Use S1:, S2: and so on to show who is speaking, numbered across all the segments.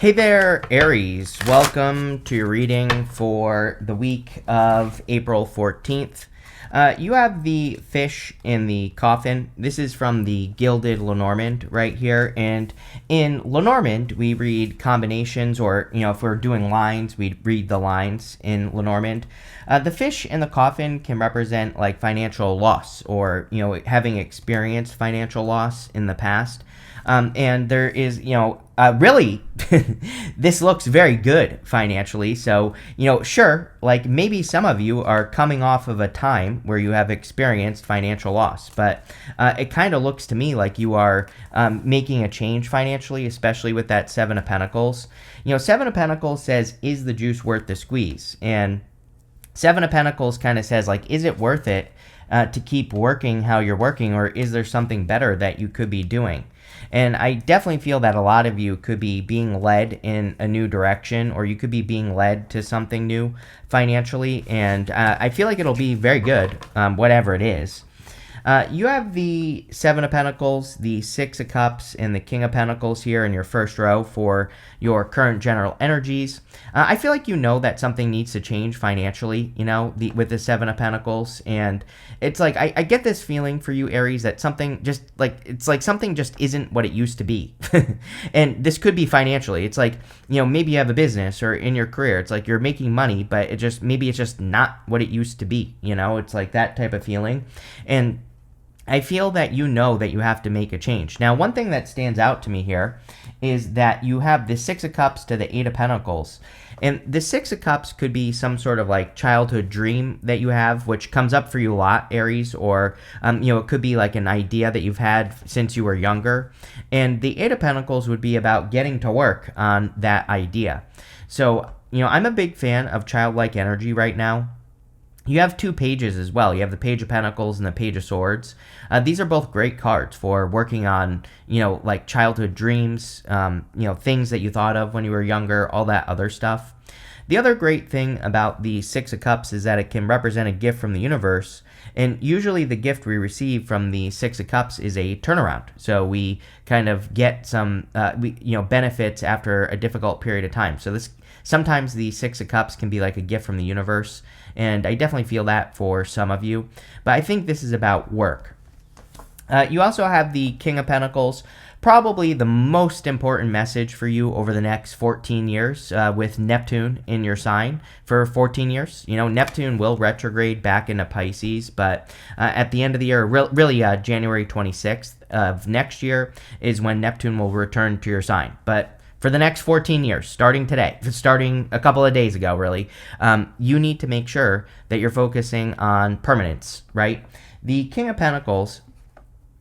S1: Hey there, Aries. Welcome to your reading for the week of April 14th. You have the fish in the coffin. This is from the Gilded Lenormand right here. And in Lenormand, we read combinations, or, if we're doing lines, we read the lines in Lenormand. The fish in the coffin can represent like financial loss or, having experienced financial loss in the past. And there is, really, this looks very good financially. So, sure, like maybe some of you are coming off of a time where you have experienced financial loss, but it kind of looks to me like you are making a change financially, especially with that Seven of Pentacles. Seven of Pentacles says, is the juice worth the squeeze? And Seven of Pentacles kind of says, like, is it worth it to keep working how you're working, or is there something better that you could be doing? And I definitely feel that a lot of you could be being led in a new direction, or you could be being led to something new financially. And I feel like it'll be very good, whatever it is. You have the Seven of Pentacles, the Six of Cups, and the King of Pentacles here in your first row for your current general energies. I feel like that something needs to change financially, with the Seven of Pentacles. And it's like, I get this feeling for you, Aries, that something just like, it's like something just isn't what it used to be. And this could be financially. It's like, maybe you have a business or in your career, it's like you're making money, but maybe it's just not what it used to be. It's like that type of feeling. And I feel that that you have to make a change. Now, one thing that stands out to me here is that you have the Six of Cups to the Eight of Pentacles. And the Six of Cups could be some sort of like childhood dream that you have, which comes up for you a lot, Aries, or, it could be like an idea that you've had since you were younger. And the Eight of Pentacles would be about getting to work on that idea. So, I'm a big fan of childlike energy right now. You have two pages as well. You have the Page of Pentacles and the Page of Swords. These are both great cards for working on, like childhood dreams, things that you thought of when you were younger, all that other stuff. The other great thing about the Six of Cups is that it can represent a gift from the universe. And usually the gift we receive from the Six of Cups is a turnaround. So we kind of get some, benefits after a difficult period of time. So sometimes the Six of Cups can be like a gift from the universe. And I definitely feel that for some of you. But I think this is about work. You also have the King of Pentacles, probably the most important message for you over the next 14 years with Neptune in your sign for 14 years. Neptune will retrograde back into Pisces, but at the end of the year, really January 26th of next year is when Neptune will return to your sign. But for the next 14 years, starting a couple of days ago, really, you need to make sure that you're focusing on permanence, right? The King of Pentacles,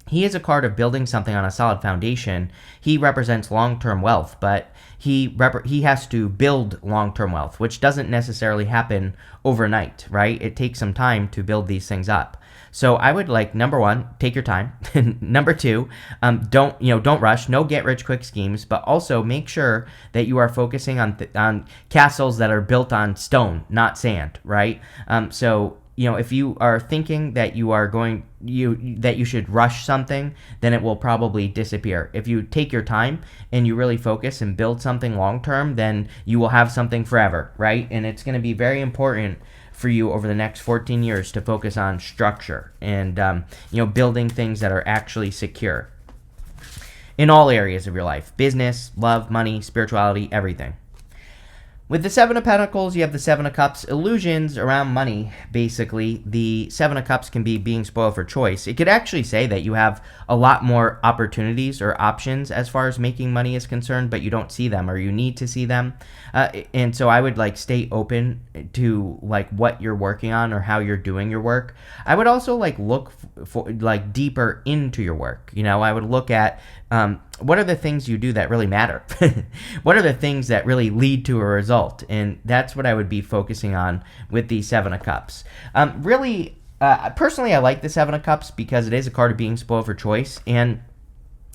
S1: he is a card of building something on a solid foundation. He represents long-term wealth, but he has to build long-term wealth, which doesn't necessarily happen overnight, right? It takes some time to build these things up. So I would number one, take your time. Number two, don't rush. No get-rich-quick schemes, but also make sure that you are focusing on castles that are built on stone, not sand, right? If you are thinking that that you should rush something, then it will probably disappear. If you take your time and you really focus and build something long-term, then you will have something forever, right? And it's going to be very important for you over the next 14 years to focus on structure and, building things that are actually secure in all areas of your life: business, love, money, spirituality, everything. With the Seven of Pentacles, you have the Seven of Cups, illusions around money, basically. The Seven of Cups can be being spoiled for choice. It could actually say that you have a lot more opportunities or options as far as making money is concerned, but you don't see them, or you need to see them. And so I would stay open to what you're working on or how you're doing your work. I would also look for deeper into your work. I would look at what are the things you do that really matter? What are the things that really lead to a result? And that's what I would be focusing on with the Seven of Cups. Personally, I like the Seven of Cups because it is a card of being spoiled for choice. And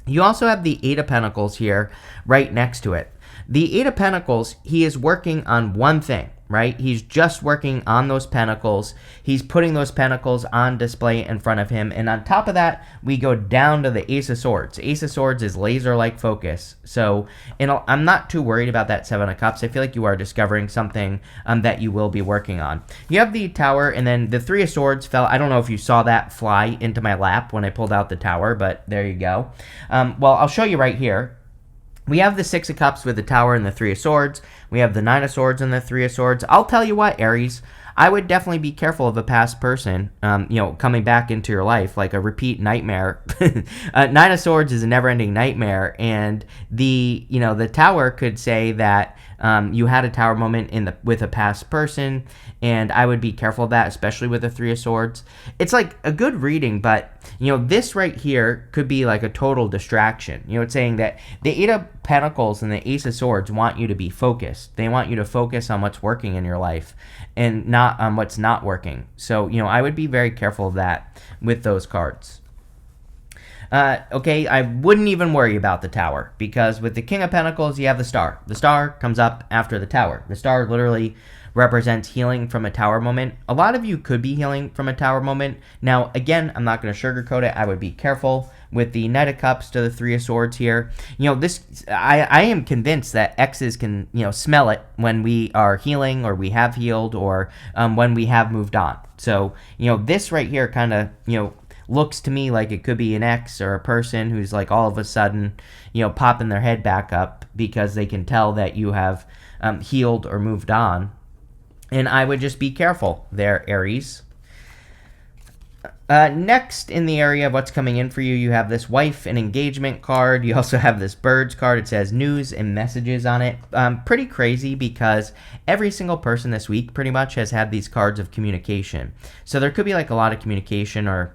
S1: you also have the Eight of Pentacles here right next to it. The Eight of Pentacles, he is working on one thing. right? He's just working on those pentacles. He's putting those pentacles on display in front of him. And on top of that, we go down to the Ace of Swords. Ace of Swords is laser-like focus. So I'm not too worried about that Seven of Cups. I feel like you are discovering something that you will be working on. You have the Tower, and then the Three of Swords fell. I don't know if you saw that fly into my lap when I pulled out the Tower, but there you go. Well, I'll show you right here. We have the Six of Cups with the Tower and the Three of Swords. We have the Nine of Swords and the Three of Swords. I'll tell you what, Aries, I would definitely be careful of a past person, coming back into your life, like a repeat nightmare. Nine of Swords is a never-ending nightmare, and the Tower could say that you had a Tower moment with a past person, and I would be careful of that, especially with the Three of Swords. It's like a good reading, but this right here could be like a total distraction. It's saying that the Eight of Pentacles and the Ace of Swords want you to be focused. They want you to focus on what's working in your life and not on what's not working. So, I would be very careful of that with those cards. Okay, I wouldn't even worry about the Tower, because with the King of Pentacles, you have the Star. The Star comes up after the Tower. The Star literally represents healing from a Tower moment. A lot of you could be healing from a Tower moment. Now, again, I'm not going to sugarcoat it. I would be careful with the Knight of Cups to the Three of Swords here. I am convinced that exes can, smell it when we are healing, or we have healed, or when we have moved on. So, this right here kind of, looks to me like it could be an ex or a person who's like all of a sudden, popping their head back up because they can tell that you have healed or moved on. And I would just be careful there, Aries. Next, in the area of what's coming in for you, you have this wife and engagement card. You also have this birds card. It says news and messages on it. Pretty crazy, because every single person this week pretty much has had these cards of communication. So there could be like a lot of communication, or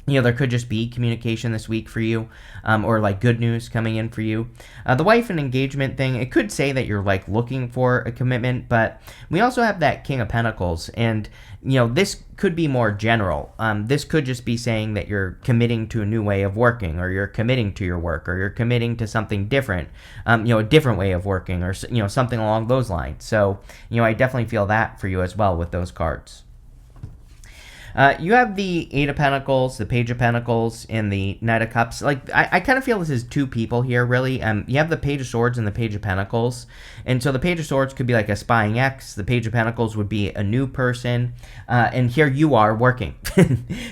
S1: there could just be communication this week for you, or like good news coming in for you. The wife and engagement thing, it could say that you're like looking for a commitment, but we also have that King of Pentacles, and this could be more general. This could just be saying that you're committing to a new way of working, or you're committing to your work, or you're committing to something different, a different way of working, or something along those lines. So I definitely feel that for you as well with those cards. You have the Eight of Pentacles, the Page of Pentacles, and the Knight of Cups. Like, I kind of feel this is two people here, really. You have the Page of Swords and the Page of Pentacles. And so the Page of Swords could be like a spying ex. The Page of Pentacles would be a new person. And here you are working.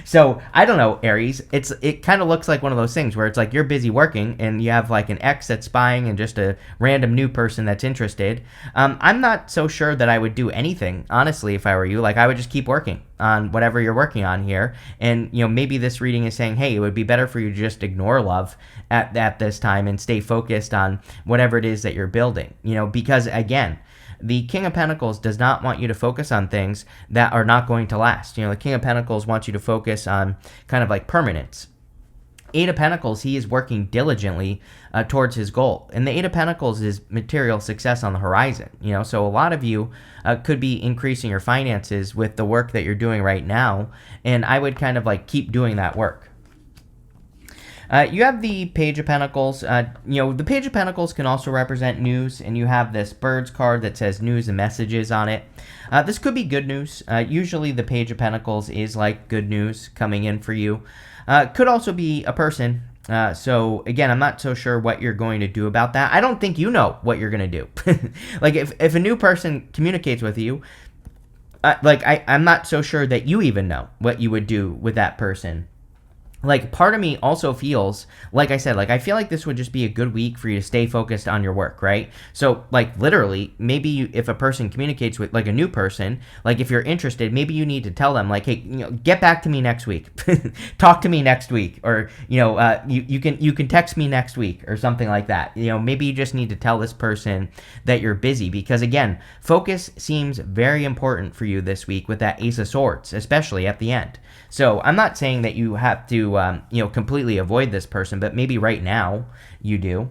S1: So, I don't know, Aries. It kind of looks like one of those things where it's like you're busy working, and you have like an ex that's spying and just a random new person that's interested. I'm not so sure that I would do anything, honestly, if I were you. Like, I would just keep working on whatever you're working on here. And maybe this reading is saying, hey, it would be better for you to just ignore love at this time and stay focused on whatever it is that you're building. Because again, the King of Pentacles does not want you to focus on things that are not going to last. The King of Pentacles wants you to focus on kind of like permanence. Eight of Pentacles, he is working diligently towards his goal. And the Eight of Pentacles is material success on the horizon. So a lot of you could be increasing your finances with the work that you're doing right now. And I would kind of like keep doing that work. You have the Page of Pentacles. The Page of Pentacles can also represent news, and you have this birds card that says news and messages on it. This could be good news. Usually the Page of Pentacles is like good news coming in for you. Could also be a person. So again, I'm not so sure what you're going to do about that. I don't think you know what you're going to do. Like if a new person communicates with you, I'm not so sure that you even know what you would do with that person. Like, part of me also feels, like I said, like, I feel like this would just be a good week for you to stay focused on your work, right? So, like, literally, maybe if a person communicates with, like, a new person, like, if you're interested, maybe you need to tell them, like, hey, get back to me next week. Talk to me next week. Or, you can text me next week or something like that. Maybe you just need to tell this person that you're busy, because, again, focus seems very important for you this week with that Ace of Swords, especially at the end. So, I'm not saying that you have to completely avoid this person, but maybe right now you do.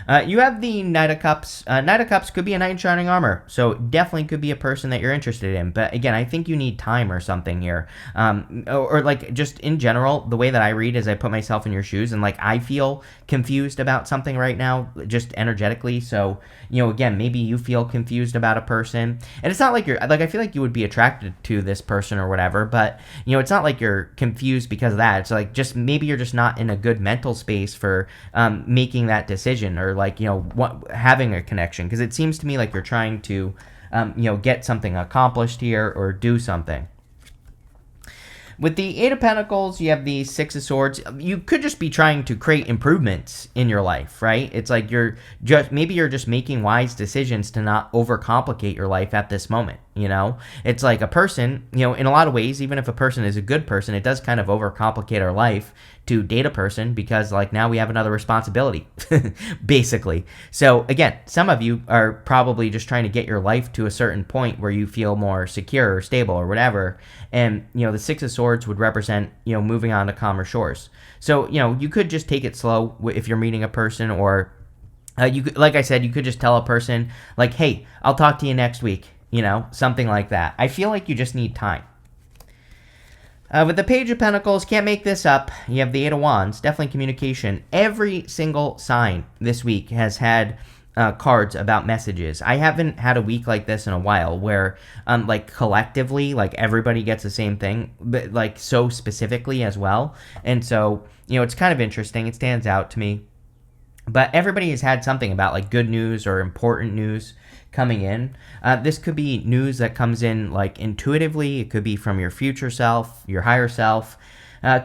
S1: You have the Knight of Cups. Knight of Cups could be a knight in shining armor, so definitely could be a person that you're interested in. But again, I think you need time or something here, or like just in general, the way that I read is I put myself in your shoes, and like I feel confused about something right now, just energetically. So again, maybe you feel confused about a person, and it's not like you're like I feel like you would be attracted to this person or whatever, but it's not like you're confused because of that. It's like just maybe you're just not in a good mental space for making that decision, or like having a connection, because it seems to me like you're trying to get something accomplished here or do something. With the Eight of Pentacles, you have the Six of Swords. You could just be trying to create improvements in your life, right? It's like maybe you're just making wise decisions to not overcomplicate your life at this moment. It's like a person, in a lot of ways, even if a person is a good person, it does kind of overcomplicate our life to date a person, because like now we have another responsibility, basically. So again, some of you are probably just trying to get your life to a certain point where you feel more secure or stable or whatever. And, the Six of Swords would represent, moving on to calmer shores. So, you could just take it slow if you're meeting a person, or like I said, you could just tell a person like, hey, I'll talk to you next week. Something like that. I feel like you just need time. With the Page of Pentacles, can't make this up. You have the Eight of Wands, definitely communication. Every single sign this week has had cards about messages. I haven't had a week like this in a while where, like collectively, like everybody gets the same thing, but like so specifically as well. And so, it's kind of interesting. It stands out to me. But everybody has had something about like good news or important news coming in. This could be news that comes in like intuitively. It could be from your future self, your higher self.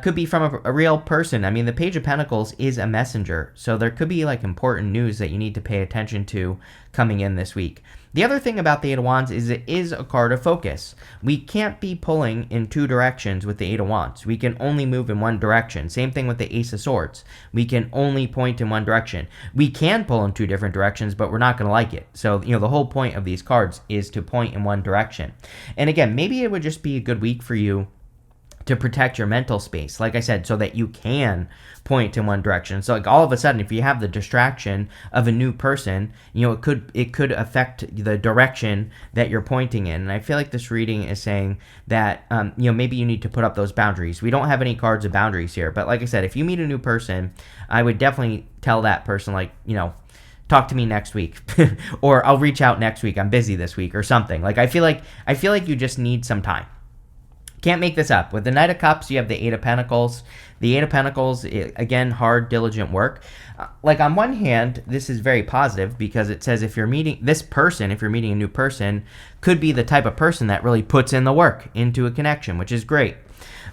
S1: Could be from a real person. I mean, the Page of Pentacles is a messenger, so there could be like important news that you need to pay attention to coming in this week. The other thing about the Eight of Wands is it is a card of focus. We can't be pulling in two directions with the Eight of Wands. We can only move in one direction. Same thing with the Ace of Swords. We can only point in one direction. We can pull in two different directions, but we're not going to like it. So, the whole point of these cards is to point in one direction. And again, maybe it would just be a good week for you to protect your mental space, like I said, so that you can point in one direction. So like all of a sudden, if you have the distraction of a new person, it could affect the direction that you're pointing in. And I feel like this reading is saying that maybe you need to put up those boundaries. We don't have any cards of boundaries here, but like I said, if you meet a new person, I would definitely tell that person like, talk to me next week, or I'll reach out next week. I'm busy this week, or something. Like I feel like you just need some time. Can't make this up. With the Knight of Cups, you have the Eight of Pentacles. The Eight of Pentacles, again, hard, diligent work. Like on one hand, this is very positive because it says if you're meeting this person, if you're meeting a new person, could be the type of person that really puts in the work into a connection, which is great.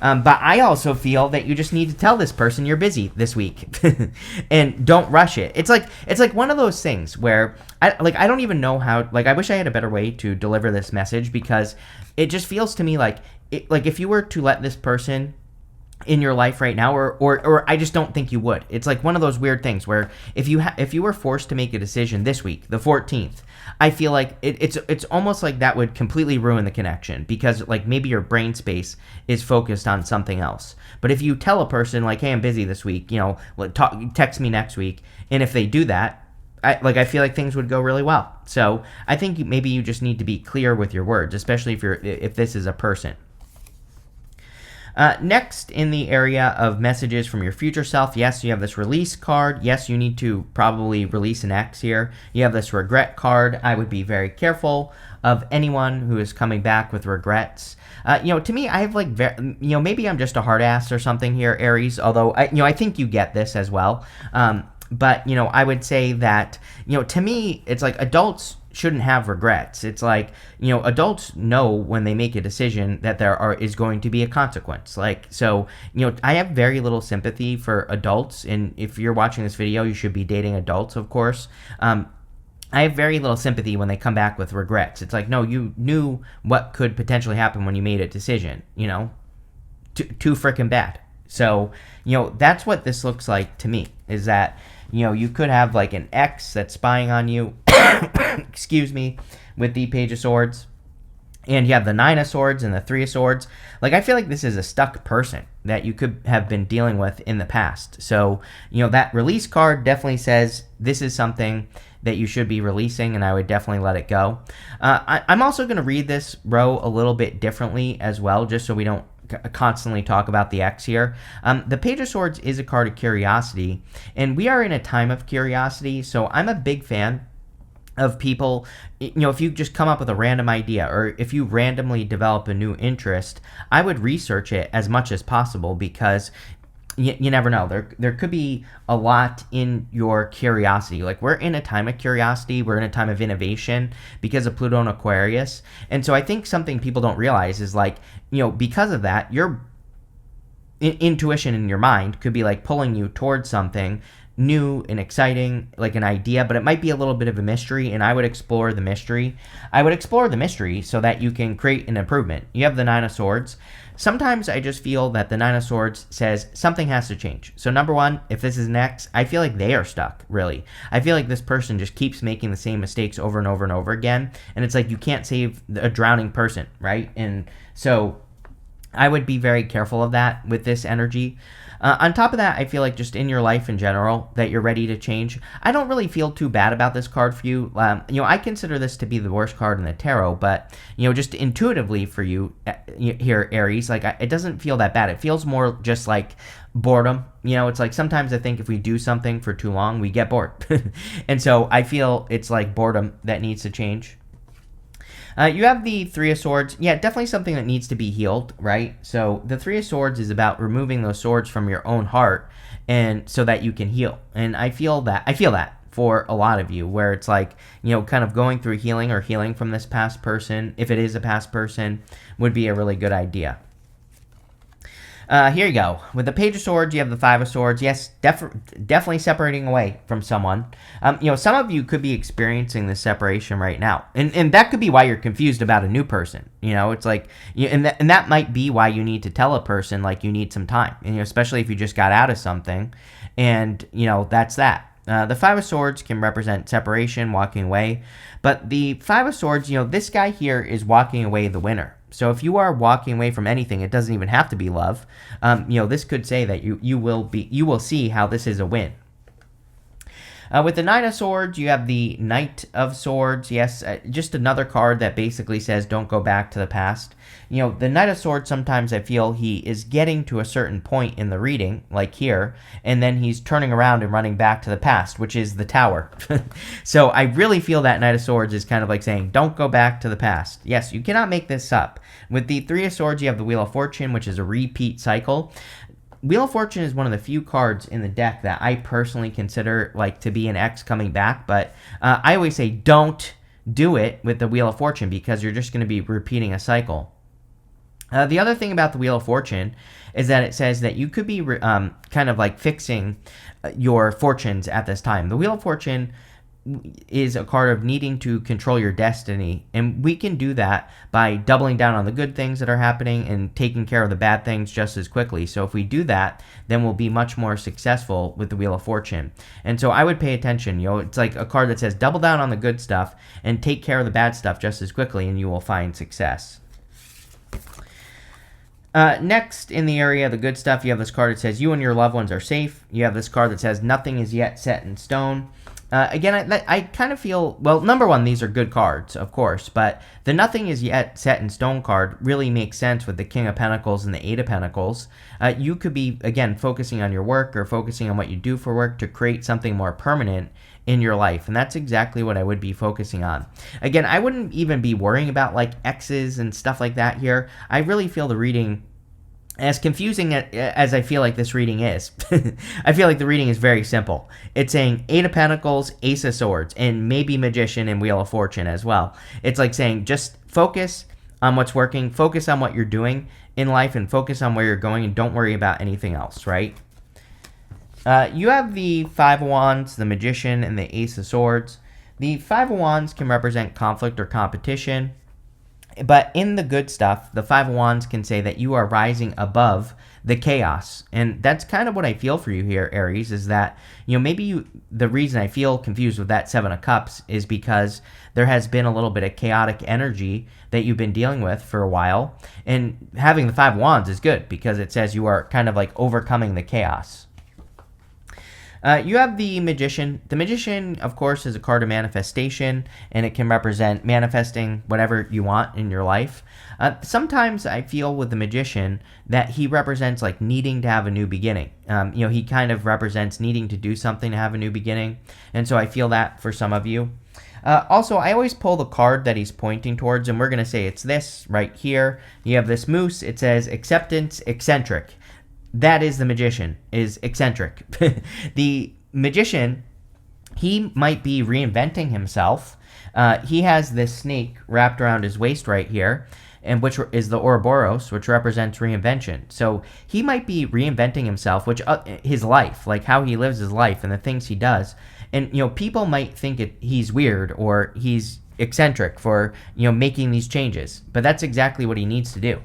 S1: But I also feel that you just need to tell this person you're busy this week and don't rush it. It's like one of those things where I don't even know how, like I wish I had a better way to deliver this message, because it just feels to me like if you were to let this person in your life right now, or I just don't think you would. It's like one of those weird things where if you were forced to make a decision this week, the 14th, I feel like it's almost like that would completely ruin the connection, because like maybe your brain space is focused on something else. But if you tell a person like, hey, I'm busy this week, text me next week, and if they do that, I feel like things would go really well. So I think maybe you just need to be clear with your words, especially if this is a person. Next, in the area of messages from your future self, yes, you have this release card. Yes, you need to probably release an ex here. You have this regret card. I would be very careful of anyone who is coming back with regrets. To me, I have maybe I'm just a hard ass or something here, Aries, although I think you get this as well. But I would say that, to me, it's like adults shouldn't have regrets. It's like, adults know when they make a decision that is going to be a consequence. Like, so, I have very little sympathy for adults. And if you're watching this video, you should be dating adults, of course. I have very little sympathy when they come back with regrets. It's like, no, you knew what could potentially happen when you made a decision, too freaking bad. So, that's what this looks like to me, is that, you could have like an ex that's spying on you, excuse me, with the Page of Swords. And you have the Nine of Swords and the Three of Swords. Like, I feel like this is a stuck person that you could have been dealing with in the past. So, that release card definitely says this is something that you should be releasing, and I would definitely let it go. I'm also going to read this row a little bit differently as well, just so we don't constantly talk about the X here. The Page of Swords is a card of curiosity, and we are in a time of curiosity, so I'm a big fan of people, if you just come up with a random idea or if you randomly develop a new interest, I would research it as much as possible because you never know. There could be a lot in your curiosity. Like, we're in a time of curiosity. We're in a time of innovation because of Pluto and Aquarius. And so I think something people don't realize is, like, because of that, your intuition in your mind could be like pulling you towards something new and exciting, like an idea, but it might be a little bit of a mystery, and I would explore the mystery. I would explore the mystery so that you can create an improvement. You have the Nine of Swords. Sometimes I just feel that the Nine of Swords says something has to change. So number one, if this is an X, I feel like they are stuck, really. I feel like this person just keeps making the same mistakes over and over and over again, and it's like you can't save a drowning person, right? And so I would be very careful of that with this energy. On top of that, I feel like just in your life in general that you're ready to change. I don't really feel too bad about this card for you. I consider this to be the worst card in the tarot, but just intuitively for you here, Aries, like it doesn't feel that bad. It feels more just like boredom. It's like sometimes I think if we do something for too long, we get bored, and so I feel it's like boredom that needs to change. You have the Three of Swords. Yeah, definitely something that needs to be healed, right? So the Three of Swords is about removing those swords from your own heart, and so that you can heal. And I feel that for a lot of you, where it's like, kind of going through healing or healing from this past person, if it is a past person, would be a really good idea. Here you go. With the Page of Swords, you have the Five of Swords. Yes, definitely separating away from someone. Some of you could be experiencing this separation right now. And that could be why you're confused about a new person. It's like, and that might be why you need to tell a person, like, you need some time. And, especially if you just got out of something. And, that's that. The Five of Swords can represent separation, walking away. But the Five of Swords, this guy here is walking away the winner. So if you are walking away from anything, it doesn't even have to be love. This could say that you will see how this is a win. With the Nine of Swords, you have the Knight of Swords. Yes, just another card that basically says don't go back to the past. The Knight of Swords, sometimes I feel he is getting to a certain point in the reading, like here, and then he's turning around and running back to the past, which is the Tower. So I really feel that Knight of Swords is kind of like saying, don't go back to the past. Yes, you cannot make this up. With the Three of Swords, you have the Wheel of Fortune, which is a repeat cycle. Wheel of Fortune is one of the few cards in the deck that I personally consider like to be an X coming back, but I always say don't do it with the Wheel of Fortune because you're just going to be repeating a cycle. The other thing about the Wheel of Fortune is that it says that you could be kind of like fixing your fortunes at this time. The Wheel of Fortune is a card of needing to control your destiny, and we can do that by doubling down on the good things that are happening and taking care of the bad things just as quickly. So if we do that, then we'll be much more successful with the Wheel of Fortune. And so I would pay attention. It's like a card that says double down on the good stuff and take care of the bad stuff just as quickly, and you will find success. Next, in the area of the good stuff, you have this card that says you and your loved ones are safe. You have this card that says nothing is yet set in stone. Again, I kind of feel, well, number one, these are good cards, of course, but the nothing is yet set in stone card really makes sense with the King of Pentacles and the Eight of Pentacles. You could be, again, focusing on your work or focusing on what you do for work to create something more permanent in your life, and that's exactly what I would be focusing on. Again, I wouldn't even be worrying about like X's and stuff like that here. I really feel the reading, as confusing as I feel like this reading is, I feel like the reading is very simple. It's saying Eight of Pentacles, Ace of Swords, and maybe Magician and Wheel of Fortune as well. It's like saying just focus on what's working, focus on what you're doing in life, and focus on where you're going, and don't worry about anything else, right? You have the Five of Wands, the Magician, and the Ace of Swords. The Five of Wands can represent conflict or competition. But in the good stuff, the Five of Wands can say that you are rising above the chaos. And that's kind of what I feel for you here, Aries, is that, maybe the reason I feel confused with that Seven of Cups is because there has been a little bit of chaotic energy that you've been dealing with for a while. And having the Five of Wands is good because it says you are kind of like overcoming the chaos. You have the Magician. The Magician, of course, is a card of manifestation, and it can represent manifesting whatever you want in your life. Sometimes I feel with the Magician that he represents like needing to have a new beginning. He kind of represents needing to do something to have a new beginning, and so I feel that for some of you. Also, I always pull the card that he's pointing towards, and we're going to say it's this right here. You have this moose. It says acceptance, eccentric. That is the Magician, is eccentric. The Magician, he might be reinventing himself. He has this snake wrapped around his waist right here, and which is the Ouroboros, which represents reinvention. So he might be reinventing himself, which his life, like how he lives his life and the things he does. And people might think he's weird or he's eccentric for making these changes, but that's exactly what he needs to do.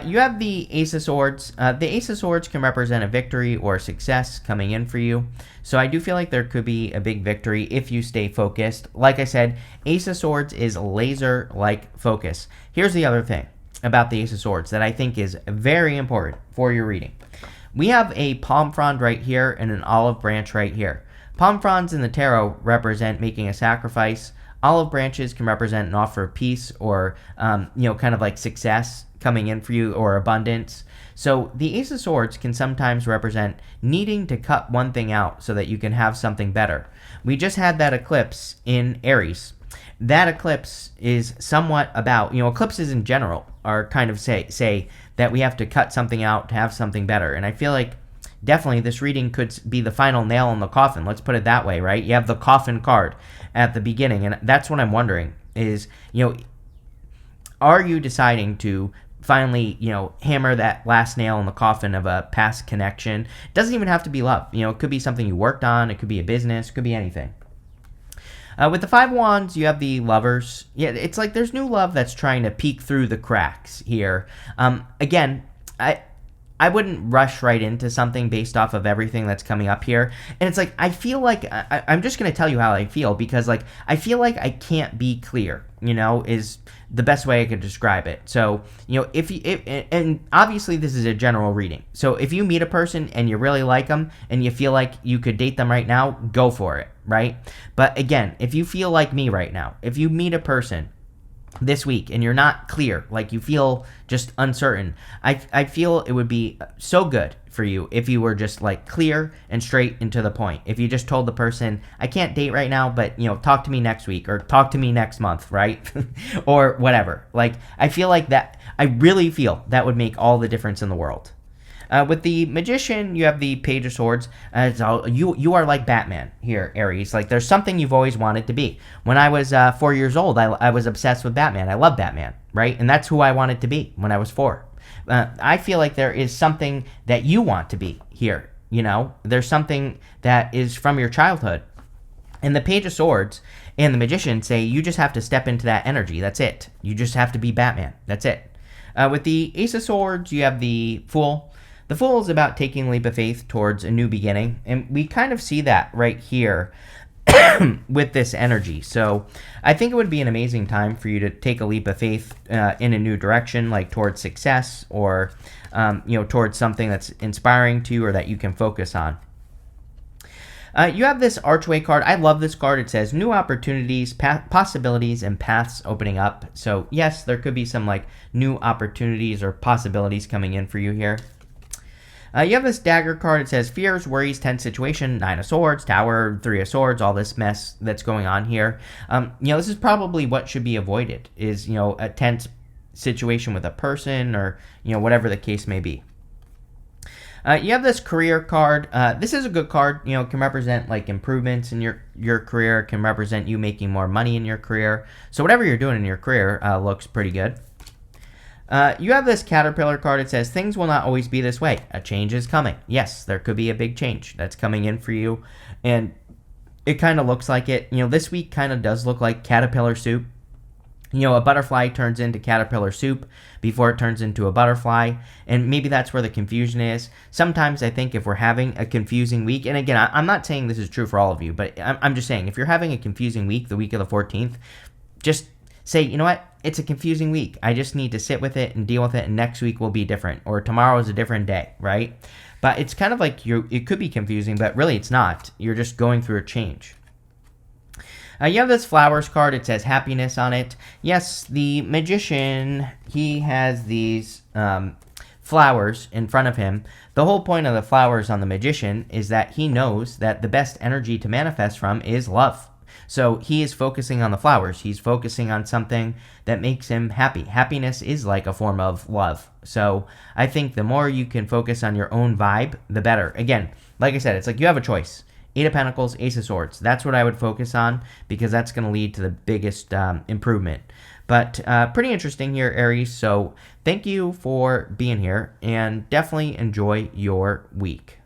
S1: You have the Ace of Swords. The Ace of Swords can represent a victory or success coming in for you. So I do feel like there could be a big victory if you stay focused. Like I said, Ace of Swords is laser-like focus. Here's the other thing about the Ace of Swords that I think is very important for your reading. We have a palm frond right here and an olive branch right here. Palm fronds in the tarot represent making a sacrifice. Olive branches can represent an offer of peace or, kind of like success coming in for you or abundance. So the Ace of Swords can sometimes represent needing to cut one thing out so that you can have something better. We just had that eclipse in Aries. That eclipse is somewhat about, eclipses in general are kind of say that we have to cut something out to have something better. And I feel like definitely this reading could be the final nail in the coffin. Let's put it that way, right? You have the coffin card at the beginning, and that's what I'm wondering is, are you deciding to finally, hammer that last nail in the coffin of a past connection? It doesn't even have to be love. It could be something you worked on. It could be a business. It could be anything. With the Five of Wands, you have the Lovers. Yeah, it's like there's new love that's trying to peek through the cracks here. Again, I wouldn't rush right into something based off of everything that's coming up here. And it's like, I feel like, I'm just going to tell you how I feel because, like, I feel like I can't be clear, is the best way I could describe it. So, and obviously this is a general reading. So if you meet a person and you really like them and you feel like you could date them right now, go for it, right? But again, if you feel like me right now, if you meet a person this week and you're not clear, like you feel just uncertain, I feel it would be so good for you if you were just like clear and straight and to the point. If you just told the person, I can't date right now, but talk to me next week or talk to me next month, right? Or whatever. Like, I feel like that, I really feel that would make all the difference in the world. With the Magician, you have the Page of Swords. You are like Batman here, Aries. Like, there's something you've always wanted to be. When I was 4 years old, I was obsessed with Batman. I love Batman, right? And that's who I wanted to be when I was 4. I feel like there is something that you want to be here, There's something that is from your childhood. And the Page of Swords and the Magician say you just have to step into that energy. That's it. You just have to be Batman. That's it. With the Ace of Swords, you have the Fool. The Fool is about taking a leap of faith towards a new beginning, and we kind of see that right here with this energy. So I think it would be an amazing time for you to take a leap of faith in a new direction, like towards success or, towards something that's inspiring to you or that you can focus on. You have this Archway card. I love this card. It says new opportunities, possibilities, and paths opening up. So yes, there could be some like new opportunities or possibilities coming in for you here. You have this Dagger card. It says fears, worries, tense situation, 9 of Swords, Tower, 3 of Swords, all this mess that's going on here. This is probably what should be avoided is, a tense situation with a person or, whatever the case may be. You have this Career card. This is a good card. It can represent like improvements in your career. It can represent you making more money in your career. So whatever you're doing in your career looks pretty good. You have this Caterpillar card. It says, things will not always be this way. A change is coming. Yes, there could be a big change that's coming in for you. And it kind of looks like it. This week kind of does look like caterpillar soup. A butterfly turns into caterpillar soup before it turns into a butterfly, and maybe that's where the confusion is. Sometimes I think if we're having a confusing week, and again, I'm not saying this is true for all of you, but I'm just saying if you're having a confusing week, the week of the 14th, just say, you know what, it's a confusing week. I just need to sit with it and deal with it, and next week will be different, or tomorrow is a different day, right? But it's kind of like it could be confusing, but really it's not. You're just going through a change. You have this flowers card. It says happiness on it. Yes, the magician, he has these flowers in front of him. The whole point of the flowers on the magician is that he knows that the best energy to manifest from is love. So he is focusing on the flowers. He's focusing on something that makes him happy. Happiness is like a form of love. So I think the more you can focus on your own vibe, the better. Again, like I said, it's like you have a choice. Eight of Pentacles, Ace of Swords. That's what I would focus on because that's going to lead to the biggest improvement. But pretty interesting here, Aries. So thank you for being here and definitely enjoy your week.